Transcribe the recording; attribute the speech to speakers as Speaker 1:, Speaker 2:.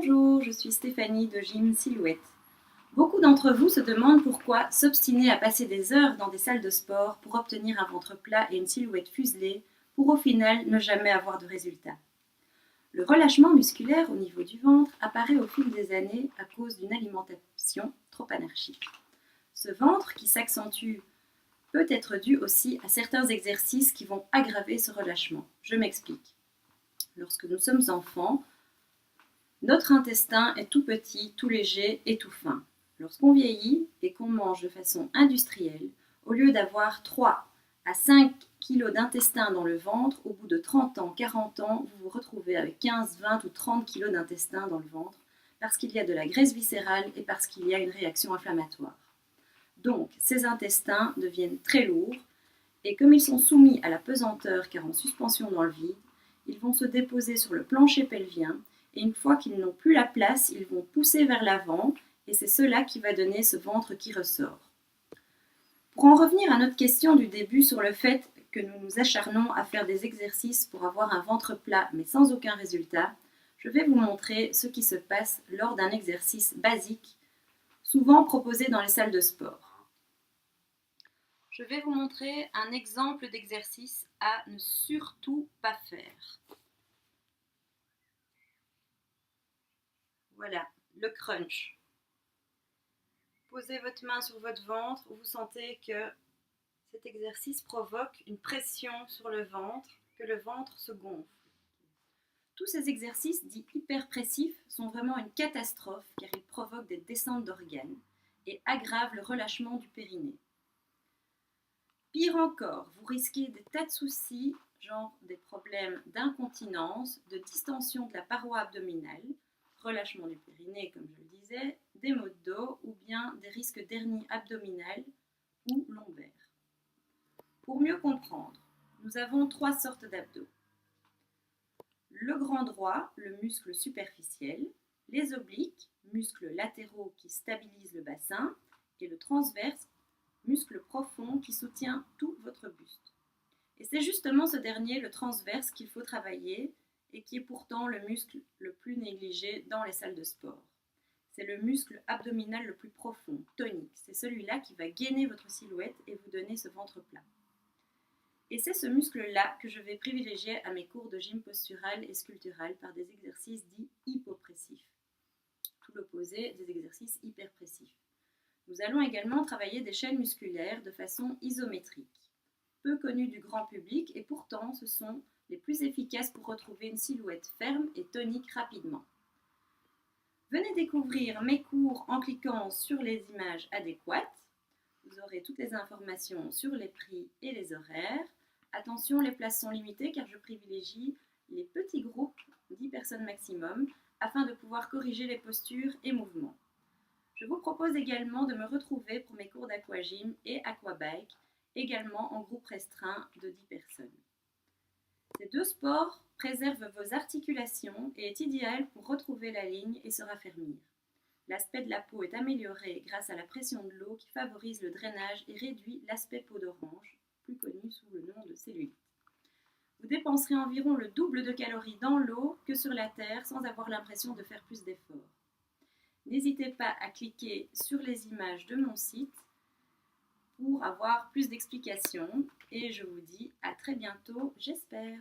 Speaker 1: Bonjour, je suis Stéphanie de Gym Silhouette. Beaucoup d'entre vous se demandent pourquoi s'obstiner à passer des heures dans des salles de sport pour obtenir un ventre plat et une silhouette fuselée pour au final ne jamais avoir de résultat. Le relâchement musculaire au niveau du ventre apparaît au fil des années à cause d'une alimentation trop anarchique. Ce ventre qui s'accentue peut être dû aussi à certains exercices qui vont aggraver ce relâchement. Je m'explique. Lorsque nous sommes enfants, notre intestin est tout petit, tout léger et tout fin. Lorsqu'on vieillit et qu'on mange de façon industrielle, au lieu d'avoir 3 à 5 kg d'intestin dans le ventre, au bout de 30 ans, 40 ans, vous vous retrouvez avec 15, 20 ou 30 kg d'intestin dans le ventre parce qu'il y a de la graisse viscérale et parce qu'il y a une réaction inflammatoire. Donc, ces intestins deviennent très lourds et comme ils sont soumis à la pesanteur car en suspension dans le vide, ils vont se déposer sur le plancher pelvien et une fois qu'ils n'ont plus la place, ils vont pousser vers l'avant et c'est cela qui va donner ce ventre qui ressort. Pour en revenir à notre question du début sur le fait que nous nous acharnons à faire des exercices pour avoir un ventre plat mais sans aucun résultat, je vais vous montrer ce qui se passe lors d'un exercice basique, souvent proposé dans les salles de sport. Je vais vous montrer un exemple d'exercice à ne surtout pas faire. Voilà, le crunch. Posez votre main sur votre ventre, vous sentez que cet exercice provoque une pression sur le ventre, que le ventre se gonfle. Tous ces exercices dits hyperpressifs sont vraiment une catastrophe car ils provoquent des descentes d'organes et aggravent le relâchement du périnée. Pire encore, vous risquez des tas de soucis, genre des problèmes d'incontinence, de distension de la paroi abdominale, relâchement du périnée comme je le disais, des maux de dos ou bien des risques d'hernie abdominale ou lombaire. Pour mieux comprendre, nous avons 3 sortes d'abdos. Le grand droit, le muscle superficiel, les obliques, muscles latéraux qui stabilisent le bassin, et le transverse, muscle profond qui soutient tout votre buste. Et c'est justement ce dernier, le transverse, qu'il faut travailler et qui est pourtant le muscle le plus négligé dans les salles de sport. C'est le muscle abdominal le plus profond, tonique. C'est celui-là qui va gainer votre silhouette et vous donner ce ventre plat. Et c'est ce muscle-là que je vais privilégier à mes cours de gym postural et sculptural par des exercices dits hypopressifs. Tout l'opposé des exercices hyperpressifs. Nous allons également travailler des chaînes musculaires de façon isométrique, peu connues du grand public et pourtant ce sont les plus efficaces pour retrouver une silhouette ferme et tonique rapidement. Venez découvrir mes cours en cliquant sur les images adéquates. Vous aurez toutes les informations sur les prix et les horaires. Attention, les places sont limitées car je privilégie les petits groupes, 10 personnes maximum, afin de pouvoir corriger les postures et mouvements. Je vous propose également de me retrouver pour mes cours d'aquagym et aquabike, également en groupe restreint de 10 personnes. Ces 2 sports préservent vos articulations et est idéal pour retrouver la ligne et se raffermir. L'aspect de la peau est amélioré grâce à la pression de l'eau qui favorise le drainage et réduit l'aspect peau d'orange, plus connu sous le nom de cellulite. Vous dépenserez environ le double de calories dans l'eau que sur la terre sans avoir l'impression de faire plus d'efforts. N'hésitez pas à cliquer sur les images de mon site pour avoir plus d'explications et je vous dis à très bientôt, j'espère.